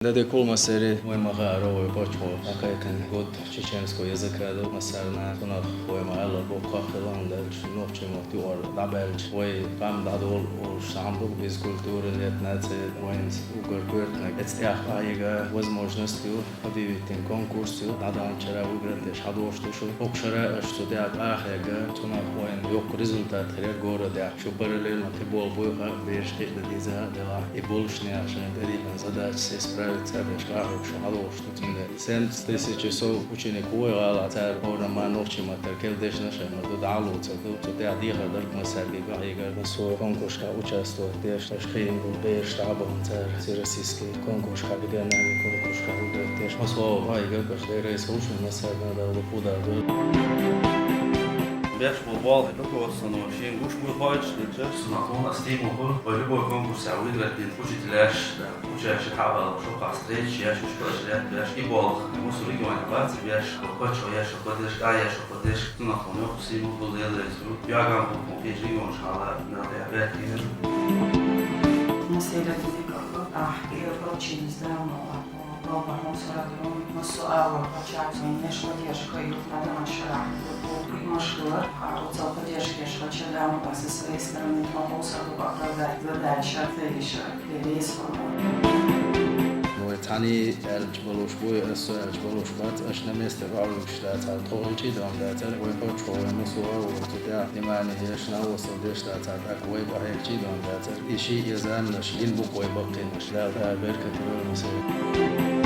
Де колмасери вимагають почву, яка год чеченського язика до масарна, вона вимагала бокахеланда, ночимо тюр, дабельч, вой там дадол шамбук без культуры летнаце, воинс угоргуртна. Это ахаига возможностью объявить конкурсию, надо вчера выиграть шадоштушу, окшара что я ахаига, тона воин yok результат хрер города, что параллельно ты бол бойха бешки диза дела и больше не ашен дерибан задач се справиться без кахов шадошту тинде. 70 часов учеников ala цар орама ночи матер келдеш нашем до далуца до те адиха дарк масаги гаига со конкурска участвовать те шхин был бе штабом цар российский конкурска региональный конкурска выиграть те масо гаига каждый рейс учен масага да лопуда Беш футбол, это основное. Шин гуш мы хочешь, ты на стиму хол, по любой конкурс выиграть, ты учителяешь, учащий табал, что постречь, я что спрашивать, беш и бол. Мы с регионом плац, беш, хочешь, я что ходишь, а я что ходишь, ты на коне, стиму был делать, я гам по пять регион шала, на те пять. Мы следовали как и вручились давно. Пробовал сразу, но суала почать, не шло держка, и надо нашла. Машина, а вот за поддержки, что чадам со своей стороны помогся оправдать задачи, ответишь, или Tani elch balosh boy eso elch balosh bat ashna meste varuk shtat al tohchi dam dat al we ko choy muso o tuta imani yeshna o so deshta ta tak we ba hekchi dam dat ishi yazan nash il bu koy baqin shla berkat muso